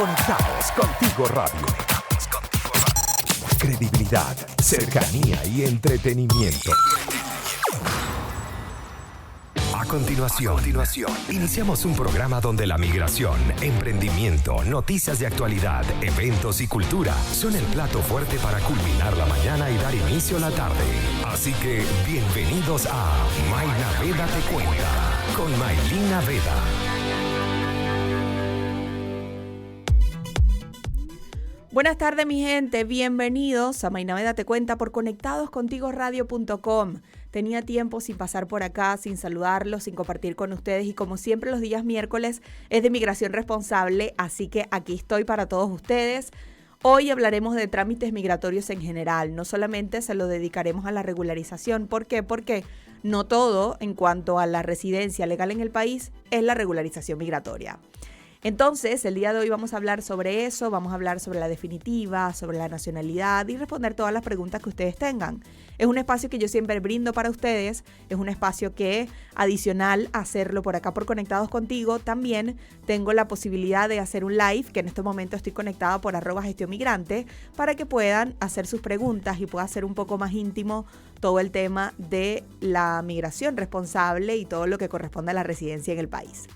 Conectados Contigo Radio. Credibilidad, cercanía y entretenimiento. A continuación, iniciamos un programa donde la migración, emprendimiento, noticias de actualidad, eventos y cultura son el plato fuerte para culminar la mañana y dar inicio a la tarde. Así que, bienvenidos a Mayna Veda Te Cuenta, con Maylina Veda. Buenas tardes, mi gente. Bienvenidos a Mayna Veda Te Cuenta por conectadoscontigoradio.com. Tenía tiempo sin pasar por acá, sin saludarlos, sin compartir con ustedes y como siempre los días miércoles es de migración responsable, así que aquí estoy para todos ustedes. Hoy hablaremos de trámites migratorios en general, no solamente se lo dedicaremos a la regularización. ¿Por qué? Porque no todo en cuanto a la residencia legal en el país es la regularización migratoria. Entonces, el día de hoy vamos a hablar sobre eso, vamos a hablar sobre la definitiva, sobre la nacionalidad y responder todas las preguntas que ustedes tengan. Es un espacio que yo siempre brindo para ustedes, es un espacio que, adicional a hacerlo por acá por Conectados Contigo, también tengo la posibilidad de hacer un live, que en este momento estoy conectada por @gestionmigrante, para que puedan hacer sus preguntas y pueda ser un poco más íntimo todo el tema de la migración responsable y todo lo que corresponde a la residencia en el país.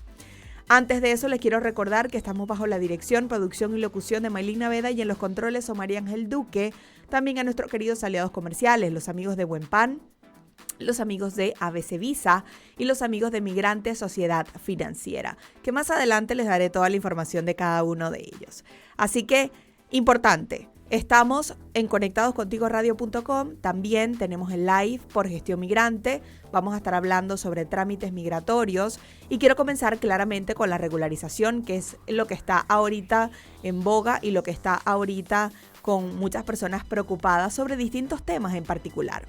Antes de eso, les quiero recordar que estamos bajo la dirección, producción y locución de Maylina Veda y en los controles María Ángel Duque. También a nuestros queridos aliados comerciales, los amigos de Buen Pan, los amigos de ABC Visa y los amigos de Migrante Sociedad Financiera, que más adelante les daré toda la información de cada uno de ellos. Así que, importante. Estamos en conectadoscontigoradio.com, también tenemos el live por Gestión Migrante, vamos a estar hablando sobre trámites migratorios y quiero comenzar claramente con la regularización, que es lo que está ahorita en boga y lo que está ahorita con muchas personas preocupadas sobre distintos temas en particular.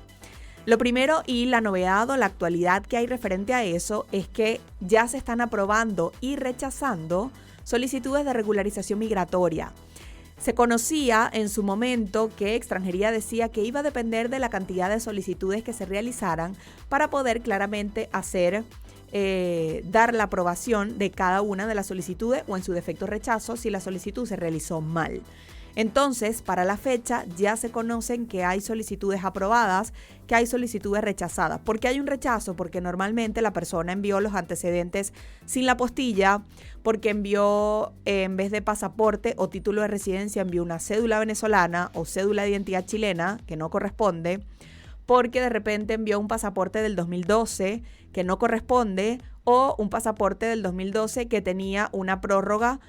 Lo primero y la novedad o la actualidad que hay referente a eso es que ya se están aprobando y rechazando solicitudes de regularización migratoria. Se conocía en su momento que Extranjería decía que iba a depender de la cantidad de solicitudes que se realizaran para poder claramente dar la aprobación de cada una de las solicitudes o en su defecto rechazo si la solicitud se realizó mal. Entonces, para la fecha ya se conocen que hay solicitudes aprobadas, que hay solicitudes rechazadas. ¿Por qué hay un rechazo? Porque normalmente la persona envió los antecedentes sin la postilla, porque envió, en vez de pasaporte o título de residencia, envió una cédula venezolana o cédula de identidad chilena, que no corresponde, porque de repente envió un pasaporte del 2012 que no corresponde, o un pasaporte del 2012 que tenía una prórroga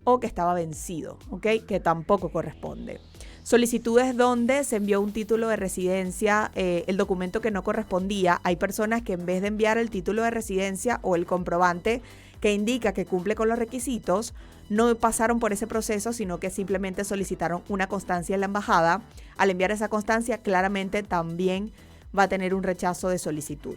o que estaba vencido, ¿ok? Que tampoco corresponde. Solicitudes donde se envió un título de residencia, el documento que no correspondía. Hay personas que en vez de enviar el título de residencia o el comprobante que indica que cumple con los requisitos, no pasaron por ese proceso, sino que simplemente solicitaron una constancia en la embajada. Al enviar esa constancia, claramente también va a tener un rechazo de solicitud.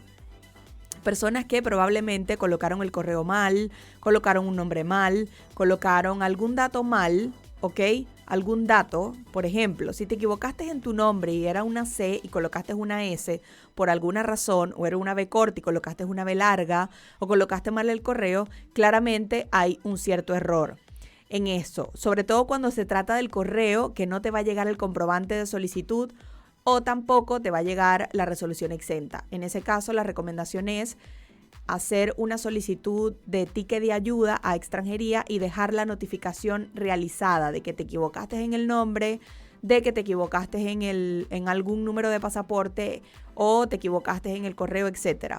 Personas que probablemente colocaron el correo mal, colocaron un nombre mal, colocaron algún dato mal, ¿ok? Algún dato, por ejemplo, si te equivocaste en tu nombre y era una C y colocaste una S por alguna razón, o era una B corta y colocaste una B larga, o colocaste mal el correo, claramente hay un cierto error en eso. Sobre todo cuando se trata del correo, que no te va a llegar el comprobante de solicitud, o tampoco te va a llegar la resolución exenta. En ese caso, la recomendación es hacer una solicitud de ticket de ayuda a Extranjería y dejar la notificación realizada de que te equivocaste en el nombre, de que te equivocaste en algún número de pasaporte o te equivocaste en el correo, etc.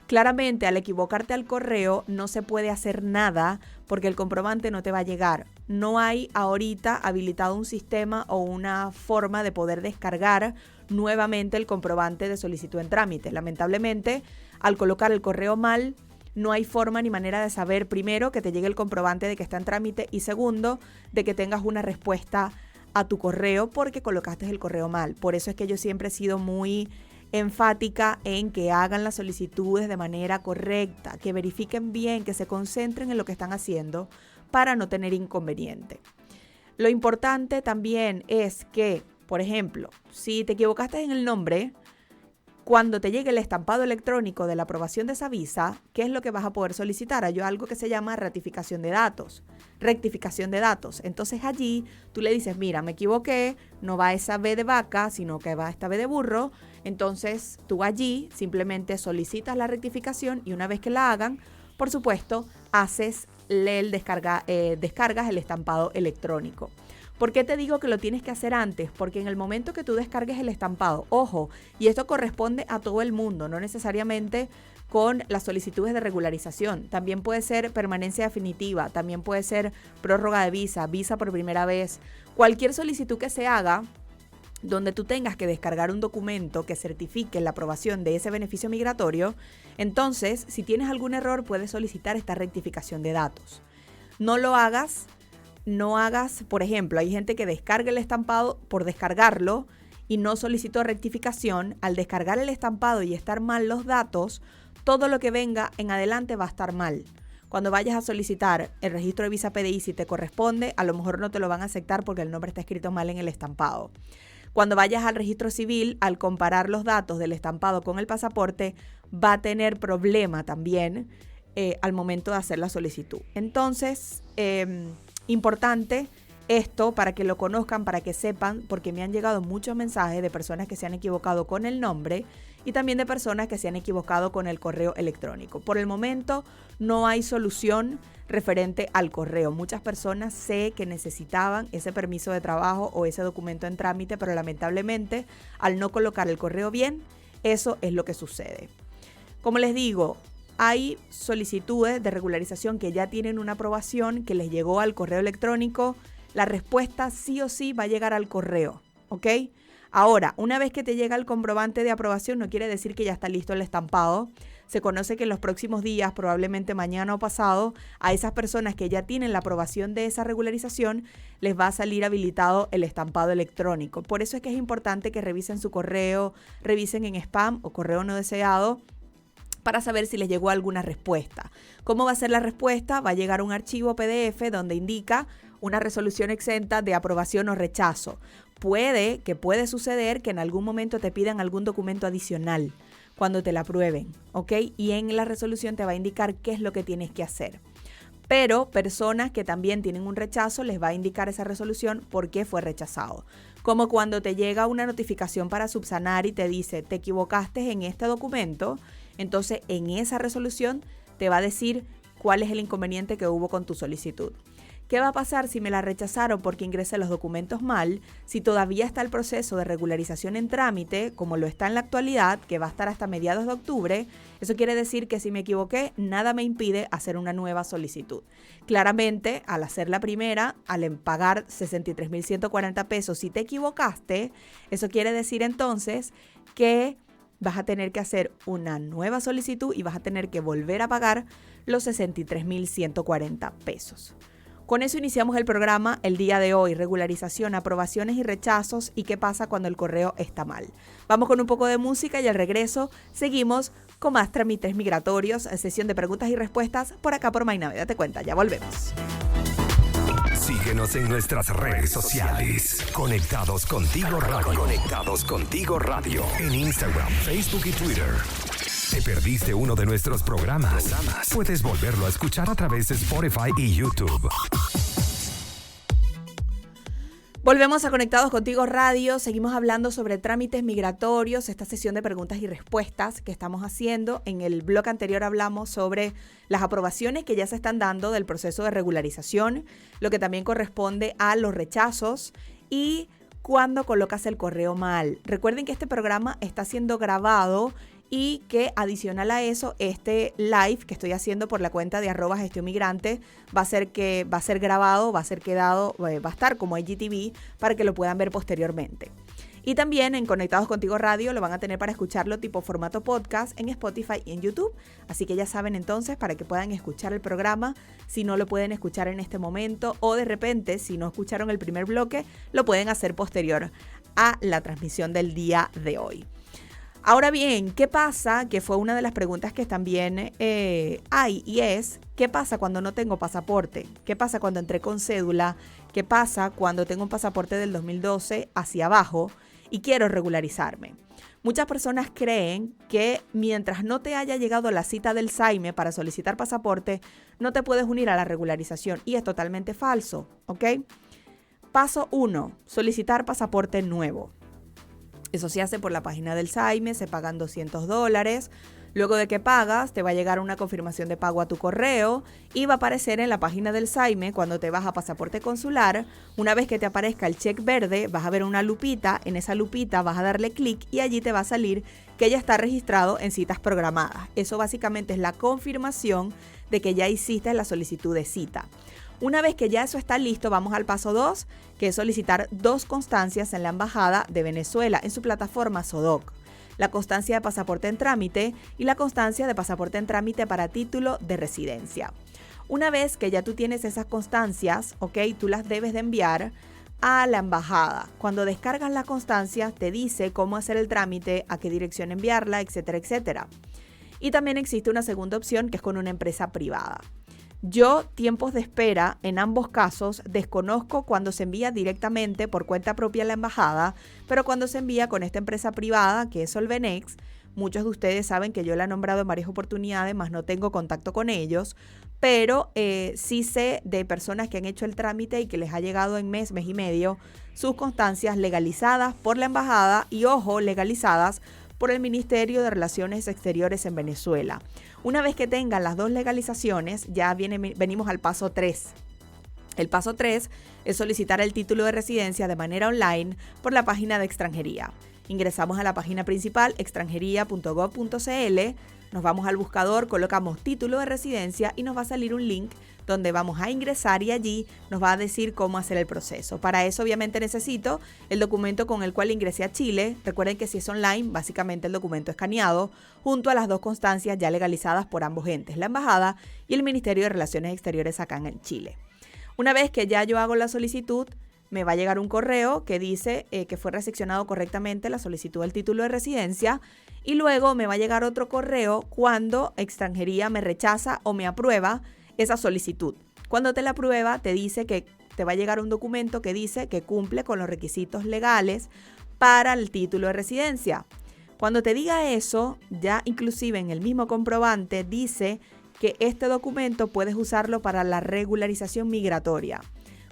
Claramente, al equivocarte al correo no se puede hacer nada porque el comprobante no te va a llegar. No hay ahorita habilitado un sistema o una forma de poder descargar nuevamente el comprobante de solicitud en trámite. Lamentablemente, al colocar el correo mal, no hay forma ni manera de saber, primero, que te llegue el comprobante de que está en trámite y segundo, de que tengas una respuesta a tu correo porque colocaste el correo mal. Por eso es que yo siempre he sido muy enfática en que hagan las solicitudes de manera correcta, que verifiquen bien, que se concentren en lo que están haciendo para no tener inconveniente. Lo importante también es que, por ejemplo, si te equivocaste en el nombre, Cuando te llegue el estampado electrónico de la aprobación de esa visa, ¿qué es lo que vas a poder solicitar? Hay algo que se llama rectificación de datos. Entonces allí tú le dices, mira, me equivoqué, no va esa B de vaca, sino que va esta B de burro. Entonces tú allí simplemente solicitas la rectificación y una vez que la hagan, por supuesto, descargas el estampado electrónico. ¿Por qué te digo que lo tienes que hacer antes? Porque en el momento que tú descargues el estampado, ojo, y esto corresponde a todo el mundo, no necesariamente con las solicitudes de regularización. También puede ser permanencia definitiva, también puede ser prórroga de visa, visa por primera vez. Cualquier solicitud que se haga donde tú tengas que descargar un documento que certifique la aprobación de ese beneficio migratorio, entonces, si tienes algún error, puedes solicitar esta rectificación de datos. No hagas, por ejemplo, hay gente que descarga el estampado por descargarlo y no solicitó rectificación. Al descargar el estampado y estar mal los datos, todo lo que venga en adelante va a estar mal. Cuando vayas a solicitar el registro de visa PDI, si te corresponde, a lo mejor no te lo van a aceptar porque el nombre está escrito mal en el estampado. Cuando vayas al registro civil, al comparar los datos del estampado con el pasaporte, va a tener problema también al momento de hacer la solicitud. Entonces, importante esto para que lo conozcan, para que sepan, porque me han llegado muchos mensajes de personas que se han equivocado con el nombre y también de personas que se han equivocado con el correo electrónico. Por el momento no hay solución referente al correo. Muchas personas sé que necesitaban ese permiso de trabajo o ese documento en trámite, pero lamentablemente al no colocar el correo bien, eso es lo que sucede. Como les digo, hay solicitudes de regularización que ya tienen una aprobación, que les llegó al correo electrónico. La respuesta sí o sí va a llegar al correo, ¿ok? Ahora, una vez que te llega el comprobante de aprobación, no quiere decir que ya está listo el estampado. Se conoce que en los próximos días, probablemente mañana o pasado, a esas personas que ya tienen la aprobación de esa regularización, les va a salir habilitado el estampado electrónico. Por eso es que es importante que revisen su correo, revisen en spam o correo no deseado, para saber si les llegó alguna respuesta. ¿Cómo va a ser la respuesta? Va a llegar un archivo PDF donde indica una resolución exenta de aprobación o rechazo. Puede suceder que en algún momento te pidan algún documento adicional cuando te la aprueben, ¿ok? Y en la resolución te va a indicar qué es lo que tienes que hacer. Pero personas que también tienen un rechazo, les va a indicar esa resolución por qué fue rechazado. Como cuando te llega una notificación para subsanar y te dice, te equivocaste en este documento, entonces en esa resolución te va a decir cuál es el inconveniente que hubo con tu solicitud. ¿Qué va a pasar si me la rechazaron porque ingresé los documentos mal? Si todavía está el proceso de regularización en trámite, como lo está en la actualidad, que va a estar hasta mediados de octubre, eso quiere decir que si me equivoqué, nada me impide hacer una nueva solicitud. Claramente, al hacer la primera, al pagar 63.140 pesos, si te equivocaste, eso quiere decir entonces que vas a tener que hacer una nueva solicitud y vas a tener que volver a pagar los 63.140 pesos. Con eso iniciamos el programa el día de hoy, regularización, aprobaciones y rechazos y qué pasa cuando el correo está mal. Vamos con un poco de música y al regreso seguimos con más trámites migratorios, sesión de preguntas y respuestas por acá por Mayna Date Cuenta. Ya volvemos. Síguenos en nuestras redes sociales. Conectados Contigo Radio. Conectados Contigo Radio. En Instagram, Facebook y Twitter. ¿Te perdiste uno de nuestros programas? Puedes volverlo a escuchar a través de Spotify y YouTube. Volvemos a Conectados Contigo Radio. Seguimos hablando sobre trámites migratorios, esta sesión de preguntas y respuestas que estamos haciendo. En el blog anterior hablamos sobre las aprobaciones que ya se están dando del proceso de regularización, lo que también corresponde a los rechazos y cuando colocas el correo mal. Recuerden que este programa está siendo grabado y que adicional a eso, este live que estoy haciendo por la cuenta de @gestionmigrante va a ser grabado, va a estar como IGTV para que lo puedan ver posteriormente. Y también en Conectados Contigo Radio lo van a tener para escucharlo tipo formato podcast en Spotify y en YouTube. Así que ya saben entonces para que puedan escuchar el programa si no lo pueden escuchar en este momento o de repente si no escucharon el primer bloque lo pueden hacer posterior a la transmisión del día de hoy. Ahora bien, ¿qué pasa? Que fue una de las preguntas que también hay y es, ¿qué pasa cuando no tengo pasaporte? ¿Qué pasa cuando entré con cédula? ¿Qué pasa cuando tengo un pasaporte del 2012 hacia abajo y quiero regularizarme. Muchas personas creen que mientras no te haya llegado la cita del SAIME para solicitar pasaporte, no te puedes unir a la regularización y es totalmente falso, ¿ok? Paso 1, solicitar pasaporte nuevo. Eso se hace por la página del SAIME, se pagan $200. Luego de que pagas, te va a llegar una confirmación de pago a tu correo y va a aparecer en la página del SAIME cuando te vas a pasaporte consular. Una vez que te aparezca el check verde, vas a ver una lupita. En esa lupita vas a darle clic y allí te va a salir que ya está registrado en citas programadas. Eso básicamente es la confirmación de que ya hiciste la solicitud de cita. Una vez que ya eso está listo, vamos al paso 2, que es solicitar 2 constancias en la Embajada de Venezuela en su plataforma SODOC. La constancia de pasaporte en trámite y la constancia de pasaporte en trámite para título de residencia. Una vez que ya tú tienes esas constancias, ¿ok? Tú las debes de enviar a la embajada. Cuando descargas la constancia, te dice cómo hacer el trámite, a qué dirección enviarla, etcétera, etcétera. Y también existe una segunda opción que es con una empresa privada. Yo, tiempos de espera, en ambos casos, desconozco cuando se envía directamente por cuenta propia a la embajada, pero cuando se envía con esta empresa privada, que es Solvenex, muchos de ustedes saben que yo la he nombrado en varias oportunidades, más no tengo contacto con ellos, pero sí sé de personas que han hecho el trámite y que les ha llegado en mes y medio, sus constancias legalizadas por la embajada y, ojo, legalizadas por el Ministerio de Relaciones Exteriores en Venezuela. Una vez que tengan las 2 legalizaciones, ya venimos al paso 3. El paso 3 es solicitar el título de residencia de manera online por la página de extranjería. Ingresamos a la página principal, extranjería.gov.cl, nos vamos al buscador, colocamos título de residencia y nos va a salir un link donde vamos a ingresar y allí nos va a decir cómo hacer el proceso. Para eso obviamente necesito el documento con el cual ingresé a Chile. Recuerden que si es online, básicamente el documento escaneado, junto a las 2 constancias ya legalizadas por ambos entes, la embajada y el Ministerio de Relaciones Exteriores acá en Chile. Una vez que ya yo hago la solicitud, me va a llegar un correo que dice que fue recepcionado correctamente la solicitud del título de residencia y luego me va a llegar otro correo cuando extranjería me rechaza o me aprueba esa solicitud. Cuando te la aprueba, te dice que te va a llegar un documento que dice que cumple con los requisitos legales para el título de residencia. Cuando te diga eso, ya inclusive en el mismo comprobante dice que este documento puedes usarlo para la regularización migratoria.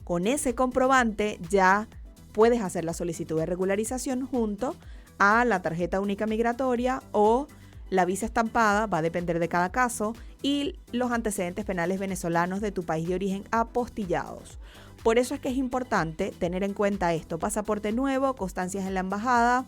Con ese comprobante ya puedes hacer la solicitud de regularización junto a la tarjeta única migratoria o la visa estampada, va a depender de cada caso, y los antecedentes penales venezolanos de tu país de origen apostillados. Por eso es que es importante tener en cuenta esto: pasaporte nuevo, constancias en la embajada,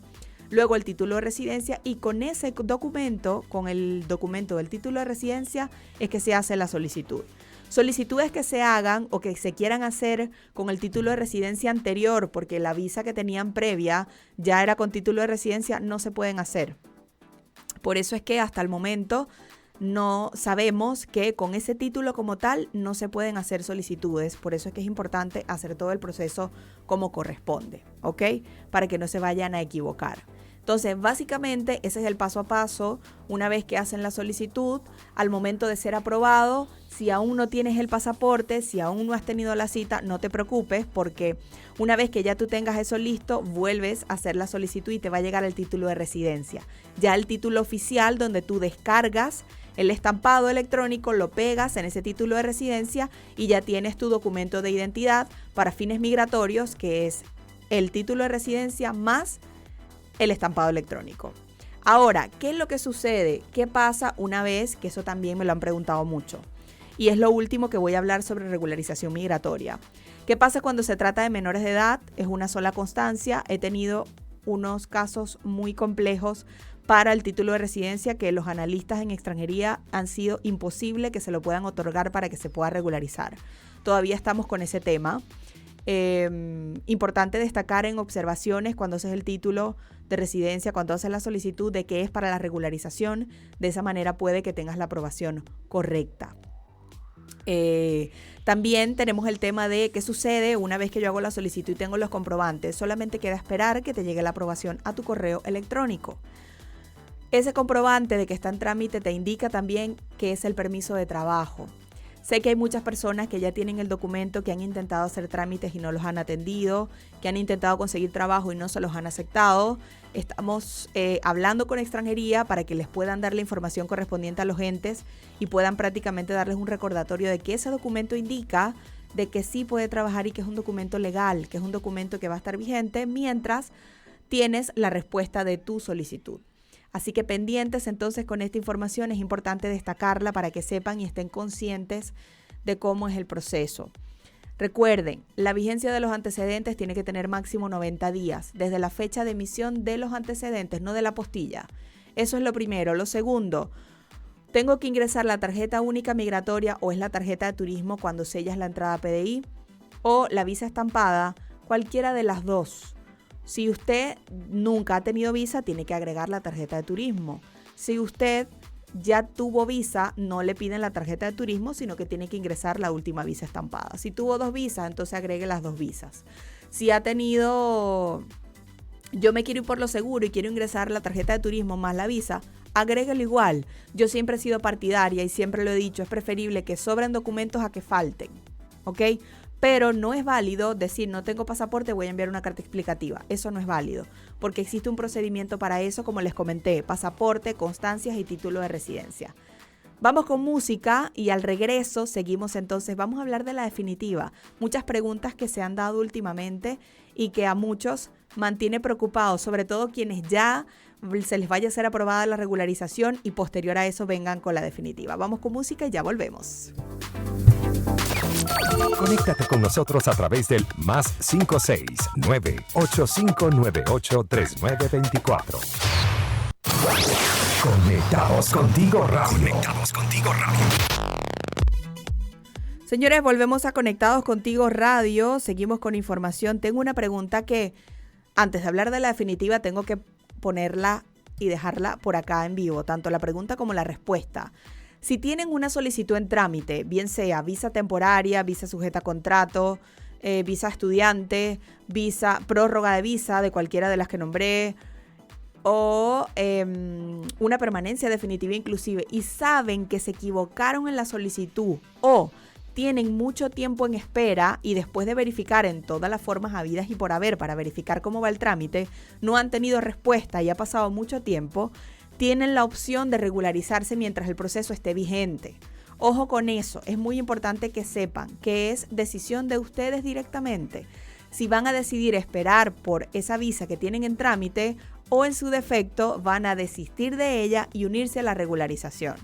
luego el título de residencia, y con ese documento, con el documento del título de residencia, es que se hace la solicitud. Solicitudes que se hagan o que se quieran hacer con el título de residencia anterior, porque la visa que tenían previa ya era con título de residencia, no se pueden hacer. Por eso es que hasta el momento no sabemos que con ese título como tal no se pueden hacer solicitudes. Por eso es que es importante hacer todo el proceso como corresponde, ¿ok? Para que no se vayan a equivocar. Entonces, básicamente, ese es el paso a paso. Una vez que hacen la solicitud, al momento de ser aprobado, si aún no tienes el pasaporte, si aún no has tenido la cita, no te preocupes, porque una vez que ya tú tengas eso listo, vuelves a hacer la solicitud y te va a llegar el título de residencia. Ya el título oficial, donde tú descargas el estampado electrónico, lo pegas en ese título de residencia y ya tienes tu documento de identidad para fines migratorios, que es el título de residencia más el estampado electrónico. Ahora, ¿qué es lo que sucede? ¿Qué pasa una vez? Que eso también me lo han preguntado mucho. Y es lo último que voy a hablar sobre regularización migratoria. ¿Qué pasa cuando se trata de menores de edad? Es una sola constancia. He tenido unos casos muy complejos para el título de residencia que los analistas en extranjería han sido imposible que se lo puedan otorgar para que se pueda regularizar. Todavía estamos con ese tema. Importante destacar en observaciones cuando haces el título de residencia, cuando haces la solicitud de que es para la regularización. De esa manera puede que tengas la aprobación correcta. También tenemos el tema de qué sucede una vez que yo hago la solicitud y tengo los comprobantes. Solamente queda esperar que te llegue la aprobación a tu correo electrónico. Ese comprobante de que está en trámite te indica también que es el permiso de trabajo. Sé que hay muchas personas que ya tienen el documento, que han intentado hacer trámites y no los han atendido, que han intentado conseguir trabajo y no se los han aceptado. Estamos hablando con extranjería para que les puedan dar la información correspondiente a los entes y puedan prácticamente darles un recordatorio de que ese documento indica de que sí puede trabajar y que es un documento legal, que es un documento que va a estar vigente mientras tienes la respuesta de tu solicitud. Así que pendientes entonces con esta información, es importante destacarla para que sepan y estén conscientes de cómo es el proceso. Recuerden, la vigencia de los antecedentes tiene que tener máximo 90 días, desde la fecha de emisión de los antecedentes, no de la postilla. Eso es lo primero. Lo segundo, tengo que ingresar la tarjeta única migratoria o es la tarjeta de turismo cuando sellas la entrada a PDI o la visa estampada, cualquiera de las dos. Si usted nunca ha tenido visa, tiene que agregar la tarjeta de turismo. Si usted ya tuvo visa, no le piden la tarjeta de turismo, sino que tiene que ingresar la última visa estampada. Si tuvo 2 visas, entonces agregue las 2 visas. Si ha tenido, yo me quiero ir por lo seguro y quiero ingresar la tarjeta de turismo más la visa, agréguelo igual. Yo siempre he sido partidaria y siempre lo he dicho, es preferible que sobren documentos a que falten, ¿ok? Pero no es válido decir, no tengo pasaporte, voy a enviar una carta explicativa. Eso no es válido, porque existe un procedimiento para eso, como les comenté, pasaporte, constancias y título de residencia. Vamos con música y al regreso seguimos entonces, vamos a hablar de la definitiva. Muchas preguntas que se han dado últimamente y que a muchos mantiene preocupados, sobre todo quienes ya se les vaya a ser aprobada la regularización y posterior a eso vengan con la definitiva. Vamos con música y ya volvemos. Conéctate con nosotros a través del +56 98598 3924. Conectados contigo radio. Conectados contigo radio. Señores, volvemos a Conectados Contigo Radio. Seguimos con información. Tengo una pregunta que antes de hablar de la definitiva tengo que ponerla y dejarla por acá en vivo, tanto la pregunta como la respuesta. Si tienen una solicitud en trámite, bien sea visa temporaria, visa sujeta a contrato, visa estudiante, visa prórroga de visa de cualquiera de las que nombré, o una permanencia definitiva inclusive, y saben que se equivocaron en la solicitud o tienen mucho tiempo en espera y después de verificar en todas las formas habidas y por haber para verificar cómo va el trámite, no han tenido respuesta y ha pasado mucho tiempo, tienen la opción de regularizarse mientras el proceso esté vigente. Ojo con eso, es muy importante que sepan que es decisión de ustedes directamente. Si van a decidir esperar por esa visa que tienen en trámite o en su defecto van a desistir de ella y unirse a la regularización.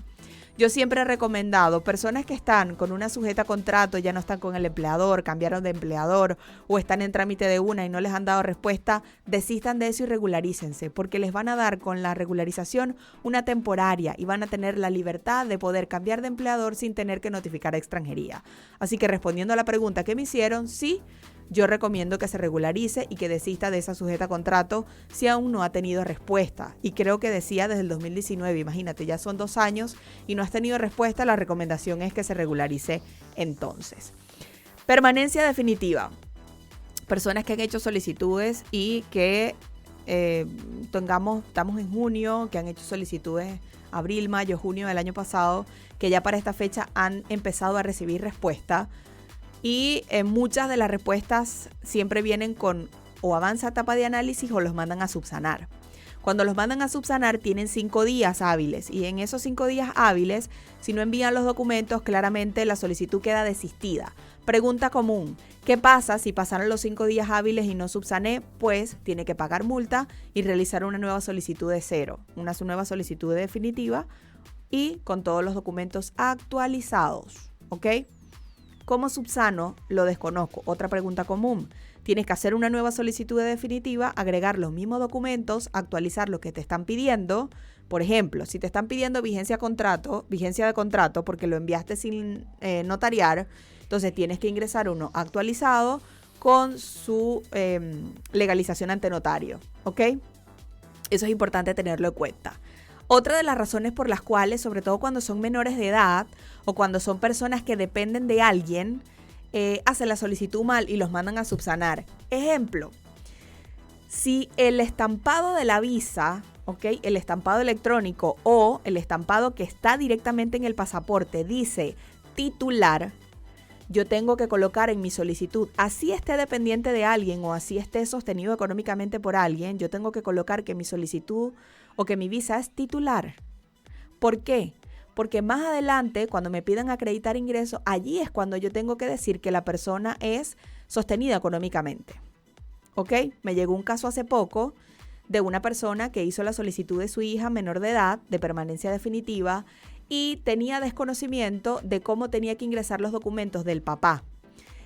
Yo siempre he recomendado personas que están con una sujeta a contrato, ya no están con el empleador, cambiaron de empleador o están en trámite de una y no les han dado respuesta, desistan de eso y regularícense, porque les van a dar con la regularización una temporaria y van a tener la libertad de poder cambiar de empleador sin tener que notificar a extranjería. Así que respondiendo a la pregunta que me hicieron, sí, yo recomiendo que se regularice y que desista de esa sujeta a contrato si aún no ha tenido respuesta. Y creo que decía desde el 2019, imagínate, ya son 2 años y no has tenido respuesta, la recomendación es que se regularice entonces. Permanencia definitiva. Personas que han hecho solicitudes y que estamos en junio, que han hecho solicitudes abril, mayo, junio del año pasado, que ya para esta fecha han empezado a recibir respuesta. Y muchas de las respuestas siempre vienen con o avanza etapa de análisis o los mandan a subsanar. Cuando los mandan a subsanar tienen 5 días hábiles y en esos 5 días hábiles, si no envían los documentos, claramente la solicitud queda desistida. Pregunta común, ¿qué pasa si pasaron los 5 días hábiles y no subsané? Pues tiene que pagar multa y realizar una nueva solicitud de cero, una nueva solicitud definitiva y con todos los documentos actualizados, ¿ok? ¿Cómo subsano? Lo desconozco. Otra pregunta común. Tienes que hacer una nueva solicitud definitiva, agregar los mismos documentos, actualizar lo que te están pidiendo. Por ejemplo, si te están pidiendo vigencia de contrato porque lo enviaste sin notariar, entonces tienes que ingresar uno actualizado con su legalización ante notario, ¿ok? Eso es importante tenerlo en cuenta. Otra de las razones por las cuales, sobre todo cuando son menores de edad o cuando son personas que dependen de alguien, hacen la solicitud mal y los mandan a subsanar. Ejemplo, si el estampado de la visa, ¿okay? El estampado electrónico o el estampado que está directamente en el pasaporte dice titular, yo tengo que colocar en mi solicitud, así esté dependiente de alguien o así esté sostenido económicamente por alguien, yo tengo que colocar que mi solicitud o que mi visa es titular. ¿Por qué? Porque más adelante, cuando me pidan acreditar ingresos, allí es cuando yo tengo que decir que la persona es sostenida económicamente. ¿Ok? Me llegó un caso hace poco de una persona que hizo la solicitud de su hija menor de edad, de permanencia definitiva, y tenía desconocimiento de cómo tenía que ingresar los documentos del papá.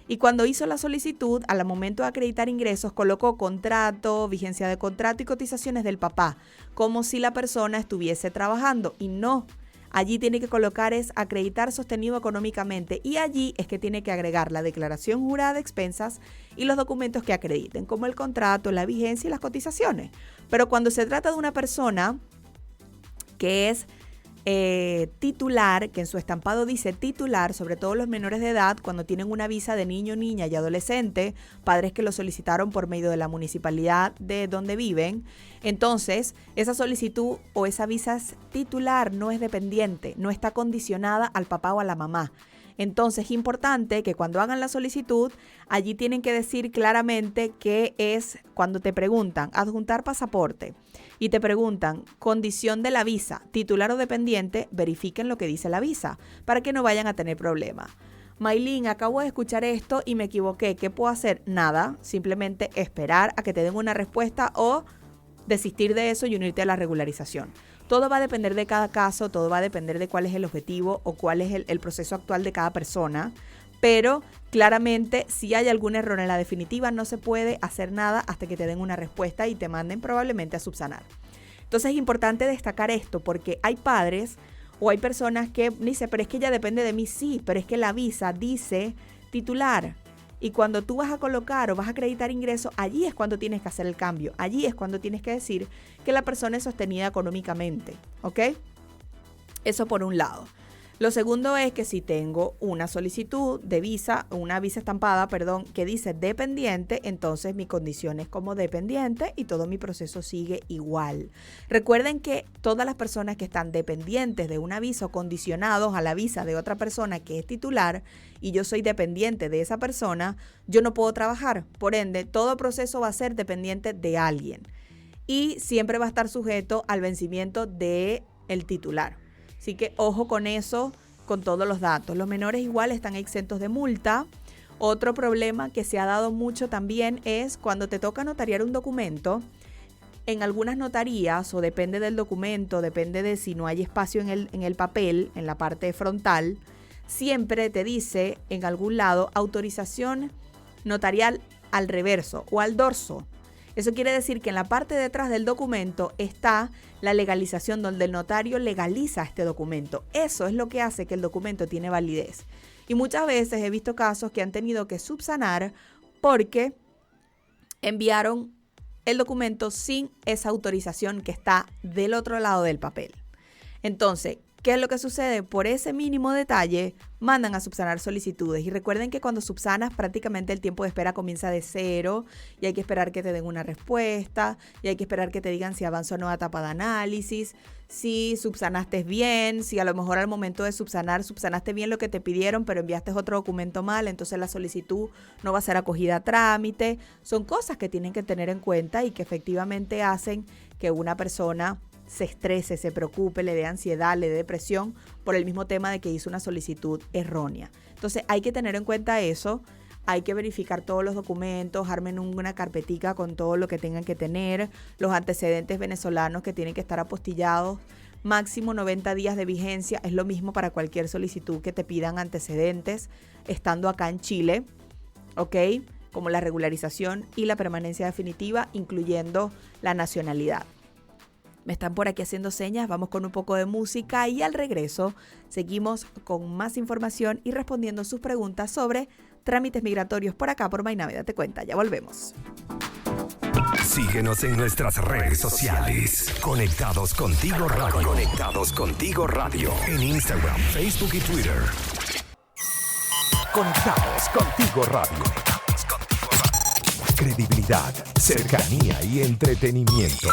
Y cuando hizo la solicitud, al momento de acreditar ingresos, colocó contrato, vigencia de contrato y cotizaciones del papá, como si la persona estuviese trabajando. Y no, allí tiene que colocar es acreditar sostenido económicamente. Y allí es que tiene que agregar la declaración jurada de expensas y los documentos que acrediten, como el contrato, la vigencia y las cotizaciones. Pero cuando se trata de una persona que es titular, que en su estampado dice titular, sobre todo los menores de edad, cuando tienen una visa de niño, niña y adolescente, padres que lo solicitaron por medio de la municipalidad de donde viven, entonces esa solicitud o esa visa es titular, no es dependiente, no está condicionada al papá o a la mamá. Entonces es importante que cuando hagan la solicitud, allí tienen que decir claramente qué es, cuando te preguntan adjuntar pasaporte y te preguntan condición de la visa, titular o dependiente, verifiquen lo que dice la visa para que no vayan a tener problemas. Maylin, acabo de escuchar esto y me equivoqué. ¿Qué puedo hacer? Nada, simplemente esperar a que te den una respuesta o desistir de eso y unirte a la regularización. Todo va a depender de cada caso, todo va a depender de cuál es el objetivo o cuál es el proceso actual de cada persona, pero claramente si hay algún error en la definitiva no se puede hacer nada hasta que te den una respuesta y te manden probablemente a subsanar. Entonces es importante destacar esto porque hay padres o hay personas que dicen, pero es que ya depende de mí, sí, pero es que la visa dice titular. Y cuando tú vas a colocar o vas a acreditar ingresos, allí es cuando tienes que hacer el cambio. Allí es cuando tienes que decir que la persona es sostenida económicamente, ¿ok? Eso por un lado. Lo segundo es que si tengo una solicitud de visa, una visa estampada, que dice dependiente, entonces mi condición es como dependiente y todo mi proceso sigue igual. Recuerden que todas las personas que están dependientes de una visa o condicionados a la visa de otra persona que es titular y yo soy dependiente de esa persona, yo no puedo trabajar. Por ende, todo proceso va a ser dependiente de alguien y siempre va a estar sujeto al vencimiento del titular. Así que ojo con eso, con todos los datos. Los menores igual están exentos de multa. Otro problema que se ha dado mucho también es cuando te toca notariar un documento. En algunas notarías, o depende del documento, depende de si no hay espacio en el papel, en la parte frontal, siempre te dice en algún lado autorización notarial al reverso o al dorso. Eso quiere decir que en la parte de atrás del documento está la legalización donde el notario legaliza este documento. Eso es lo que hace que el documento tiene validez. Y muchas veces he visto casos que han tenido que subsanar porque enviaron el documento sin esa autorización que está del otro lado del papel. Entonces, ¿qué es lo que sucede? Por ese mínimo detalle, mandan a subsanar solicitudes. Y recuerden que cuando subsanas, prácticamente el tiempo de espera comienza de cero y hay que esperar que te den una respuesta y hay que esperar que te digan si avanzó a nueva etapa de análisis, si subsanaste bien, si a lo mejor al momento de subsanar, subsanaste bien lo que te pidieron, pero enviaste otro documento mal, entonces la solicitud no va a ser acogida a trámite. Son cosas que tienen que tener en cuenta y que efectivamente hacen que una persona se estrese, se preocupe, le dé ansiedad, le dé depresión por el mismo tema de que hizo una solicitud errónea. Entonces hay que tener en cuenta eso, hay que verificar todos los documentos, armen una carpetica con todo lo que tengan que tener, los antecedentes venezolanos que tienen que estar apostillados, máximo 90 días de vigencia, es lo mismo para cualquier solicitud que te pidan antecedentes estando acá en Chile, ¿ok? Como la regularización y la permanencia definitiva, incluyendo la nacionalidad. Me están por aquí haciendo señas, vamos con un poco de música y al regreso seguimos con más información y respondiendo sus preguntas sobre trámites migratorios por acá por Maynave Date Cuenta. Ya volvemos. Síguenos en nuestras redes sociales. Conectados Contigo Radio. Conectados Contigo Radio. En Instagram, Facebook y Twitter. Conectados Contigo Radio. Credibilidad, cercanía y entretenimiento.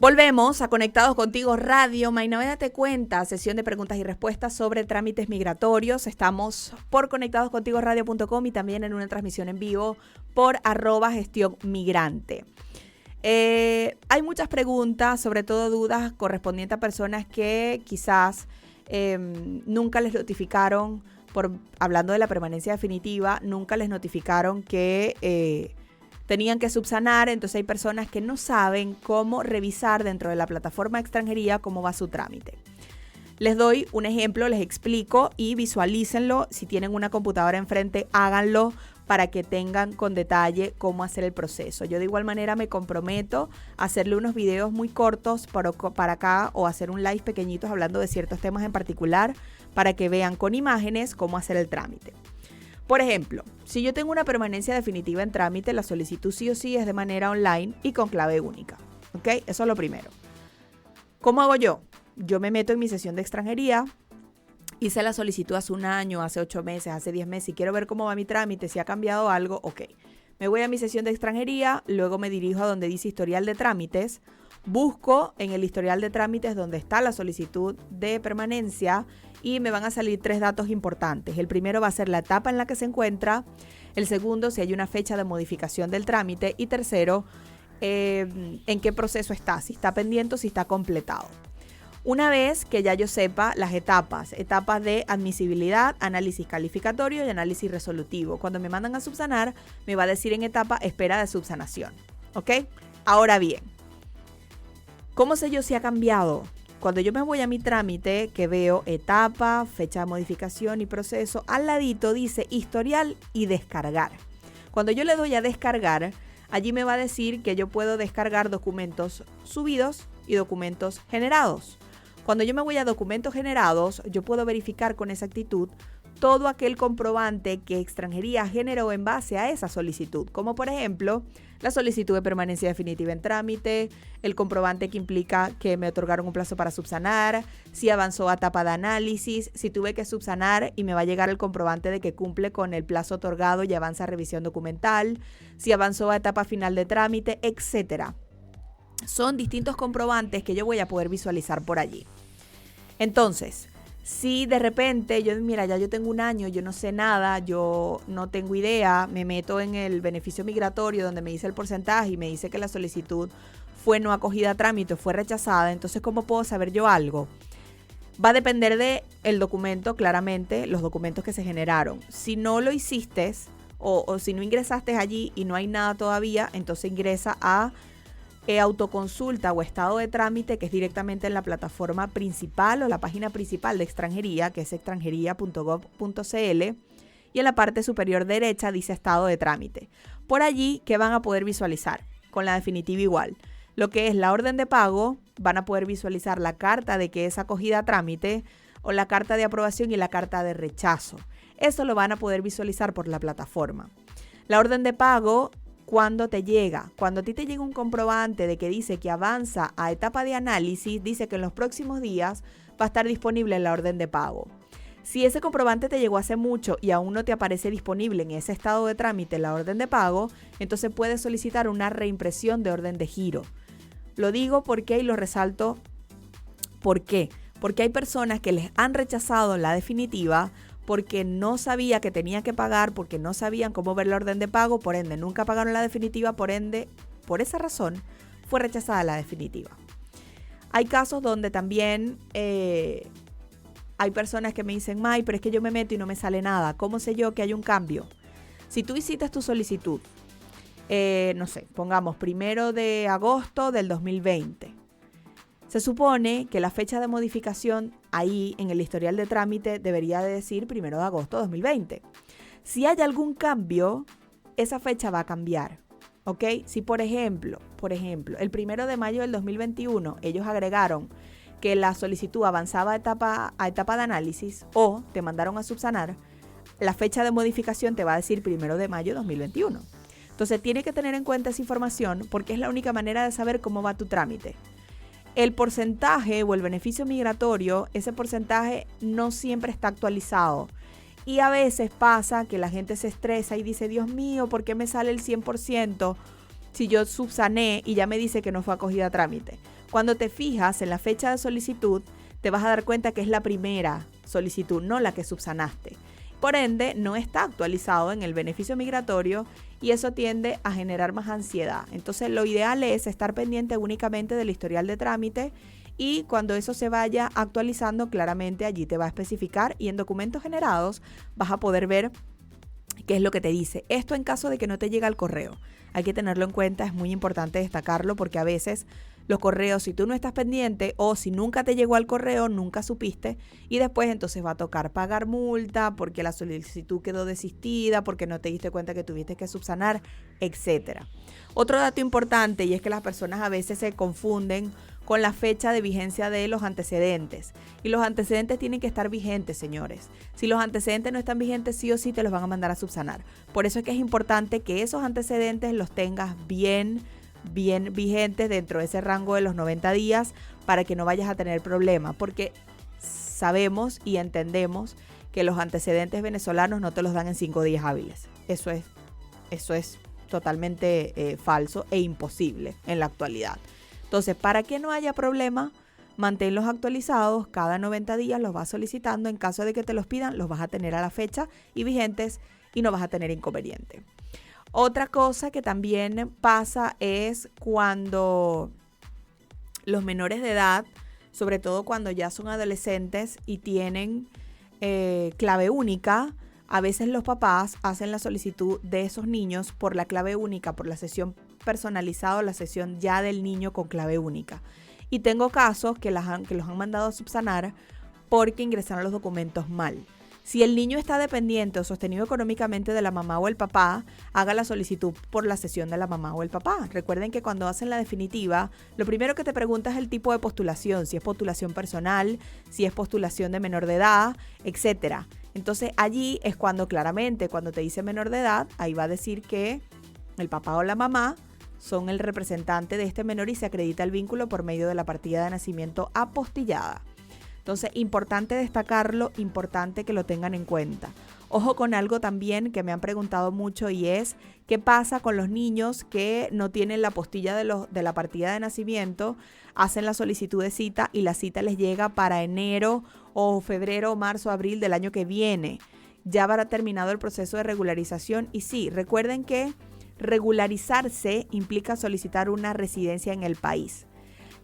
Volvemos a Conectados Contigo Radio. Mainaveda Te Cuenta, sesión de preguntas y respuestas sobre trámites migratorios. Estamos por conectadoscontigoradio.com y también en una transmisión en vivo por @gestionmigrante. Hay muchas preguntas, sobre todo dudas correspondientes a personas que quizás nunca les notificaron, hablando de la permanencia definitiva, nunca les notificaron que tenían que subsanar. Entonces hay personas que no saben cómo revisar dentro de la plataforma de extranjería cómo va su trámite. Les doy un ejemplo, les explico y visualícenlo. Si tienen una computadora enfrente, háganlo para que tengan con detalle cómo hacer el proceso. Yo de igual manera me comprometo a hacerle unos videos muy cortos para acá o hacer un live pequeñitos hablando de ciertos temas en particular para que vean con imágenes cómo hacer el trámite. Por ejemplo, si yo tengo una permanencia definitiva en trámite, la solicitud sí o sí es de manera online y con clave única. ¿Ok? Eso es lo primero. ¿Cómo hago yo? Yo me meto en mi sesión de extranjería, hice la solicitud hace un año, hace 8 meses, hace 10 meses y quiero ver cómo va mi trámite, si ha cambiado algo, ok. Me voy a mi sesión de extranjería, luego me dirijo a donde dice historial de trámites, busco en el historial de trámites donde está la solicitud de permanencia y me van a salir 3 datos importantes. El primero va a ser la etapa en la que se encuentra, el segundo si hay una fecha de modificación del trámite y tercero en qué proceso está, si está pendiente o si está completado. Una vez que ya yo sepa las etapas de admisibilidad, análisis calificatorio y análisis resolutivo. Cuando me mandan a subsanar, me va a decir en etapa espera de subsanación. ¿Ok? Ahora bien, ¿cómo sé yo si ha cambiado? Cuando yo me voy a mi trámite, que veo etapa, fecha de modificación y proceso, al ladito dice historial y descargar. Cuando yo le doy a descargar, allí me va a decir que yo puedo descargar documentos subidos y documentos generados. Cuando yo me voy a documentos generados, yo puedo verificar con exactitud todo aquel comprobante que extranjería generó en base a esa solicitud, como por ejemplo la solicitud de permanencia definitiva en trámite, el comprobante que implica que me otorgaron un plazo para subsanar, si avanzó a etapa de análisis, si tuve que subsanar y me va a llegar el comprobante de que cumple con el plazo otorgado y avanza a revisión documental, si avanzó a etapa final de trámite, etcétera. Son distintos comprobantes que yo voy a poder visualizar por allí. Entonces, si de repente ya yo tengo un año, yo no sé nada, yo no tengo idea, me meto en el beneficio migratorio donde me dice el porcentaje y me dice que la solicitud fue no acogida a trámite, fue rechazada, entonces ¿cómo puedo saber yo algo? Va a depender del documento, claramente, los documentos que se generaron. Si no lo hiciste o si no ingresaste allí y no hay nada todavía, entonces ingresa a autoconsulta o estado de trámite, que es directamente en la plataforma principal o la página principal de extranjería, que es extranjería.gov.cl, y en la parte superior derecha dice estado de trámite. Por allí, ¿qué van a poder visualizar? Con la definitiva igual. Lo que es la orden de pago, van a poder visualizar la carta de que es acogida a trámite o la carta de aprobación y la carta de rechazo. Eso lo van a poder visualizar por la plataforma. La orden de pago, cuando te llega, cuando a ti te llega un comprobante de que dice que avanza a etapa de análisis, dice que en los próximos días va a estar disponible la orden de pago. Si ese comprobante te llegó hace mucho y aún no te aparece disponible en ese estado de trámite la orden de pago, entonces puedes solicitar una reimpresión de orden de giro. Lo digo porque y lo resalto. ¿Por qué? Porque hay personas que les han rechazado la definitiva porque no sabía que tenía que pagar, porque no sabían cómo ver la orden de pago, por ende nunca pagaron la definitiva, por ende, por esa razón, fue rechazada la definitiva. Hay casos donde también hay personas que me dicen, May, pero es que yo me meto y no me sale nada. ¿Cómo sé yo que hay un cambio? Si tú hiciste tu solicitud, no sé, pongamos 1 de agosto del 2020, se supone que la fecha de modificación ahí en el historial de trámite debería de decir 1 de agosto de 2020. Si hay algún cambio, esa fecha va a cambiar, ¿ok? Si por ejemplo, el 1 de mayo del 2021 ellos agregaron que la solicitud avanzaba a etapa de análisis o te mandaron a subsanar, la fecha de modificación te va a decir 1 de mayo de 2021. Entonces tiene que tener en cuenta esa información porque es la única manera de saber cómo va tu trámite. El porcentaje o el beneficio migratorio, ese porcentaje no siempre está actualizado. Y a veces pasa que la gente se estresa y dice, Dios mío, ¿por qué me sale el 100% si yo subsané y ya me dice que no fue acogida a trámite? Cuando te fijas en la fecha de solicitud, te vas a dar cuenta que es la primera solicitud, no la que subsanaste. Por ende, no está actualizado en el beneficio migratorio y eso tiende a generar más ansiedad. Entonces, lo ideal es estar pendiente únicamente del historial de trámite y cuando eso se vaya actualizando, claramente allí te va a especificar y en documentos generados vas a poder ver qué es lo que te dice. Esto en caso de que no te llegue al correo. Hay que tenerlo en cuenta, es muy importante destacarlo porque a veces los correos, si tú no estás pendiente o si nunca te llegó al correo, nunca supiste y después entonces va a tocar pagar multa porque la solicitud quedó desistida, porque no te diste cuenta que tuviste que subsanar, etcétera. Otro dato importante y es que las personas a veces se confunden con la fecha de vigencia de los antecedentes. Y los antecedentes tienen que estar vigentes, señores. Si los antecedentes no están vigentes, sí o sí te los van a mandar a subsanar. Por eso es que es importante que esos antecedentes los tengas bien vigentes dentro de ese rango de los 90 días para que no vayas a tener problemas. Porque sabemos y entendemos que los antecedentes venezolanos no te los dan en 5 días hábiles. Eso es totalmente falso e imposible en la actualidad. Entonces, para que no haya problema, manténlos actualizados, cada 90 días los vas solicitando, en caso de que te los pidan, los vas a tener a la fecha y vigentes y no vas a tener inconveniente. Otra cosa que también pasa es cuando los menores de edad, sobre todo cuando ya son adolescentes y tienen clave única, a veces los papás hacen la solicitud de esos niños por la clave única, por la sesión personalizada, la sesión ya del niño con clave única. Y tengo casos que los han mandado a subsanar porque ingresaron los documentos mal. Si el niño está dependiente o sostenido económicamente de la mamá o el papá, haga la solicitud por la sesión de la mamá o el papá. Recuerden que cuando hacen la definitiva, lo primero que te pregunta es el tipo de postulación, si es postulación personal, si es postulación de menor de edad, etcétera. Entonces allí es cuando claramente, cuando te dice menor de edad, ahí va a decir que el papá o la mamá son el representante de este menor y se acredita el vínculo por medio de la partida de nacimiento apostillada. Entonces, importante destacarlo, importante que lo tengan en cuenta. Ojo con algo también que me han preguntado mucho y es qué pasa con los niños que no tienen la apostilla de la partida de nacimiento, hacen la solicitud de cita y la cita les llega para enero o febrero, marzo, abril del año que viene. Ya habrá terminado el proceso de regularización y sí, recuerden que regularizarse implica solicitar una residencia en el país.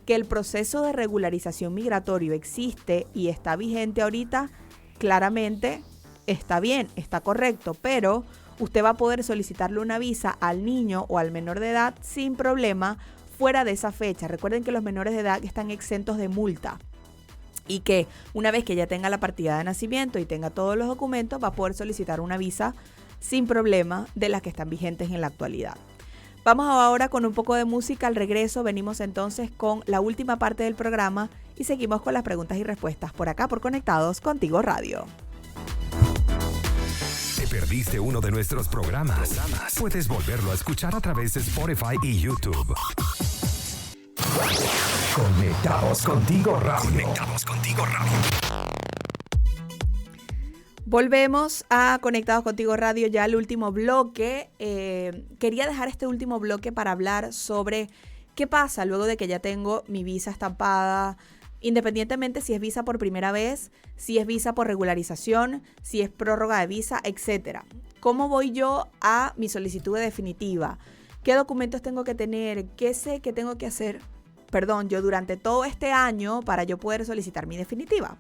Que el proceso de regularización migratorio existe y está vigente ahorita, claramente está bien, está correcto, pero usted va a poder solicitarle una visa al niño o al menor de edad sin problema fuera de esa fecha. Recuerden que los menores de edad están exentos de multa y que una vez que ya tenga la partida de nacimiento y tenga todos los documentos, va a poder solicitar una visa sin problema de las que están vigentes en la actualidad. Vamos ahora con un poco de música. Al regreso venimos entonces con la última parte del programa y seguimos con las preguntas y respuestas por acá por Conectados Contigo Radio. ¿Te perdiste uno de nuestros programas? Puedes volverlo a escuchar a través de Spotify y YouTube. Conectados Contigo Radio. Conectados Contigo Radio. Volvemos a Conectados Contigo Radio, ya el último bloque. Quería dejar este último bloque para hablar sobre qué pasa luego de que ya tengo mi visa estampada, independientemente si es visa por primera vez, si es visa por regularización, si es prórroga de visa, etcétera. ¿Cómo voy yo a mi solicitud de definitiva? ¿Qué documentos tengo que tener? ¿Qué sé que tengo que hacer? Yo durante todo este año para yo poder solicitar mi definitiva.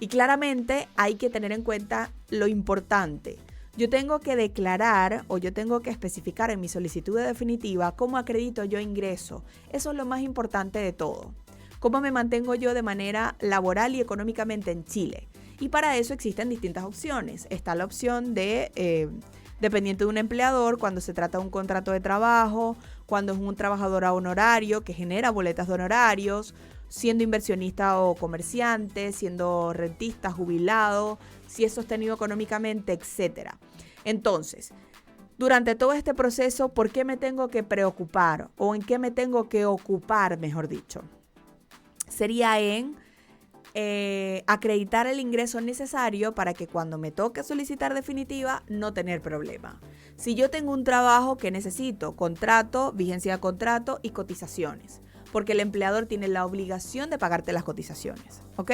Y claramente hay que tener en cuenta lo importante. Yo tengo que declarar o yo tengo que especificar en mi solicitud de definitiva cómo acredito yo ingreso. Eso es lo más importante de todo. Cómo me mantengo yo de manera laboral y económicamente en Chile. Y para eso existen distintas opciones. Está la opción de dependiente de un empleador cuando se trata de un contrato de trabajo, cuando es un trabajador a honorario que genera boletas de honorarios, siendo inversionista o comerciante, siendo rentista, jubilado, si es sostenido económicamente, etcétera. Entonces, durante todo este proceso, ¿por qué me tengo que preocupar o en qué me tengo que ocupar, mejor dicho? Sería en acreditar el ingreso necesario para que cuando me toque solicitar definitiva no tener problema. Si yo tengo un trabajo que necesito contrato, vigencia de contrato y cotizaciones. porque el empleador tiene la obligación de pagarte las cotizaciones, ¿ok?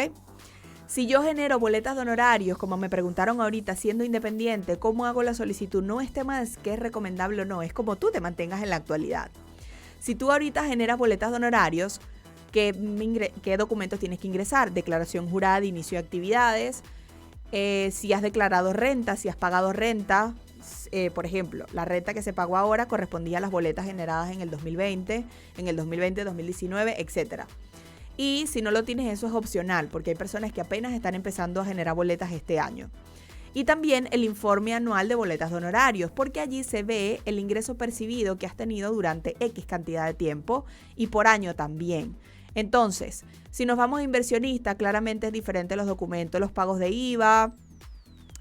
Si yo genero boletas de honorarios, como me preguntaron ahorita, siendo independiente, ¿cómo hago la solicitud? No es tema de que es recomendable o no, es como tú te mantengas en la actualidad. Si tú ahorita generas boletas de honorarios, ¿qué documentos tienes que ingresar? Declaración jurada de inicio de actividades, si has declarado renta, si has pagado renta. Por ejemplo, la renta que se pagó ahora correspondía a las boletas generadas en el 2020, 2019, etc. Y si no lo tienes, eso es opcional, porque hay personas que apenas están empezando a generar boletas este año. Y también el informe anual de boletas de honorarios, porque allí se ve el ingreso percibido que has tenido durante X cantidad de tiempo y por año también. Entonces, si nos vamos a inversionista, claramente es diferente los documentos, los pagos de IVA,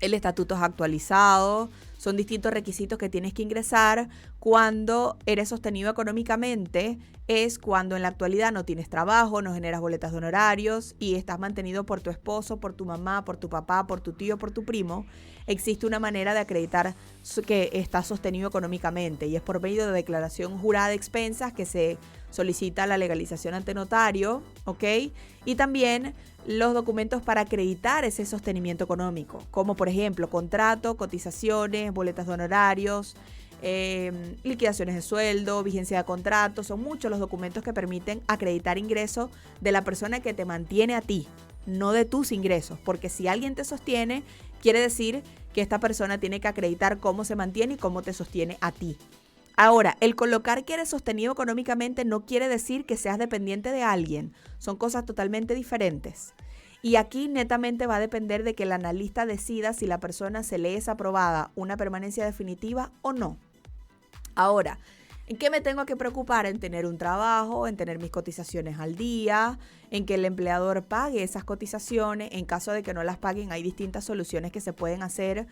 el estatuto es actualizado, son distintos requisitos que tienes que ingresar. Cuando eres sostenido económicamente es cuando en la actualidad no tienes trabajo, no generas boletas de honorarios y estás mantenido por tu esposo, por tu mamá, por tu papá, por tu tío, por tu primo. Existe una manera de acreditar que estás sostenido económicamente y es por medio de declaración jurada de expensas que se solicita la legalización ante notario, ¿ok? Y también los documentos para acreditar ese sostenimiento económico, como por ejemplo contrato, cotizaciones, boletas de honorarios, liquidaciones de sueldo, vigencia de contrato. Son muchos los documentos que permiten acreditar ingresos de la persona que te mantiene a ti, no de tus ingresos, porque si alguien te sostiene, quiere decir que esta persona tiene que acreditar cómo se mantiene y cómo te sostiene a ti. Ahora, el colocar que eres sostenido económicamente no quiere decir que seas dependiente de alguien. Son cosas totalmente diferentes. Y aquí netamente va a depender de que el analista decida si la persona se le es aprobada una permanencia definitiva o no. Ahora, ¿en qué me tengo que preocupar? En tener un trabajo, en tener mis cotizaciones al día, en que el empleador pague esas cotizaciones. En caso de que no las paguen, hay distintas soluciones que se pueden hacer.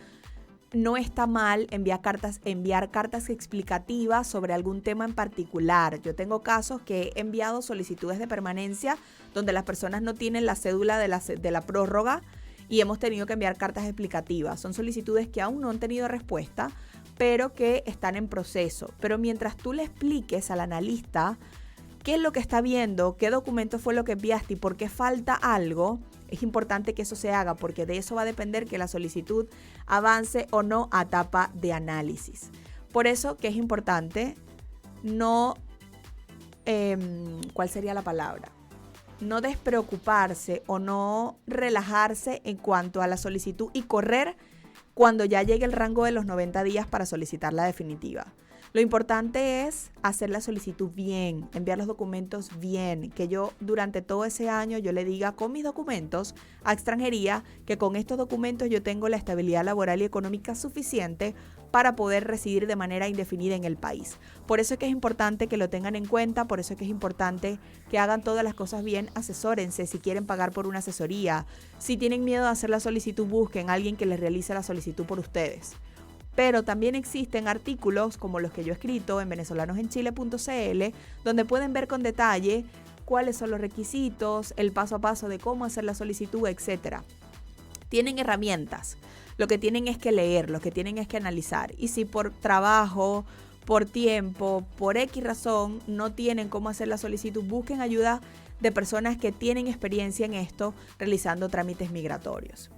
No está mal enviar cartas explicativas sobre algún tema en particular. Yo tengo casos que he enviado solicitudes de permanencia donde las personas no tienen la cédula de la prórroga y hemos tenido que enviar cartas explicativas. Son solicitudes que aún no han tenido respuesta, pero que están en proceso. Pero mientras tú le expliques al analista qué es lo que está viendo, qué documento fue lo que enviaste y por qué falta algo, es importante que eso se haga porque de eso va a depender que la solicitud avance o no a etapa de análisis. Por eso que es importante no, ¿cuál sería la palabra? No despreocuparse o no relajarse en cuanto a la solicitud y correr cuando ya llegue el rango de los 90 días para solicitar la definitiva. Lo importante es hacer la solicitud bien, enviar los documentos bien, que yo durante todo ese año yo le diga con mis documentos a extranjería que con estos documentos yo tengo la estabilidad laboral y económica suficiente para poder residir de manera indefinida en el país. Por eso es que es importante que lo tengan en cuenta, por eso es que es importante que hagan todas las cosas bien, asesórense si quieren pagar por una asesoría. Si tienen miedo de hacer la solicitud, busquen a alguien que les realice la solicitud por ustedes. Pero también existen artículos como los que yo he escrito en venezolanosenchile.cl, donde pueden ver con detalle cuáles son los requisitos, el paso a paso de cómo hacer la solicitud, etc. Tienen herramientas. Lo que tienen es que leer, lo que tienen es que analizar. Y si por trabajo, por tiempo, por X razón, no tienen cómo hacer la solicitud, busquen ayuda de personas que tienen experiencia en esto realizando trámites migratorios.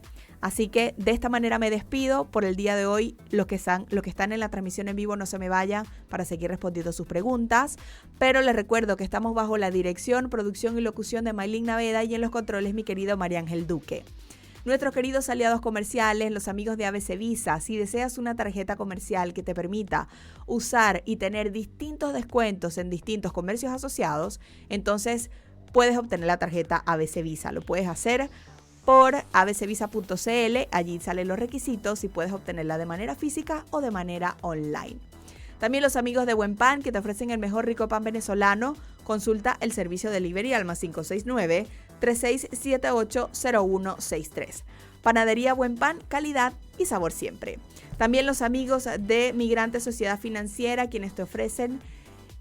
Así que de esta manera me despido por el día de hoy. Los que están en la transmisión en vivo no se me vayan para seguir respondiendo sus preguntas. Pero les recuerdo que estamos bajo la dirección, producción y locución de Maylin Naveda y en los controles mi querido María Ángel Duque. Nuestros queridos aliados comerciales, los amigos de ABC Visa, si deseas una tarjeta comercial que te permita usar y tener distintos descuentos en distintos comercios asociados, entonces puedes obtener la tarjeta ABC Visa. Lo puedes hacer por abcvisa.cl, allí salen los requisitos y puedes obtenerla de manera física o de manera online. También los amigos de Buen Pan que te ofrecen el mejor rico pan venezolano. Consulta el servicio delivery al más 569-3678-0163. Panadería Buen Pan, calidad y sabor siempre. También los amigos de Migrante Sociedad Financiera, quienes te ofrecen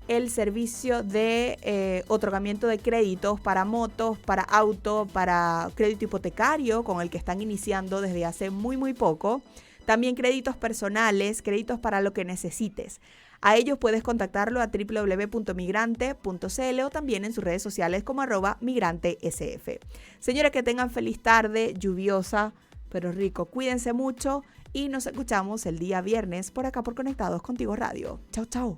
el servicio de otorgamiento de créditos para motos, para auto, para crédito hipotecario, con el que están iniciando desde hace muy poco. También créditos personales, créditos para lo que necesites. A ellos puedes contactarlo a www.migrante.cl o también en sus redes sociales como @migrantesf. Señores, que tengan feliz tarde, lluviosa, pero rico. Cuídense mucho y nos escuchamos el día viernes por acá por Conectados Contigo Radio. Chao, chao.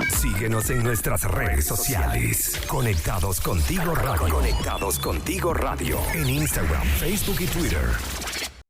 Síguenos en nuestras redes sociales. Conectados Contigo Radio. Conectados Contigo Radio. En Instagram, Facebook y Twitter.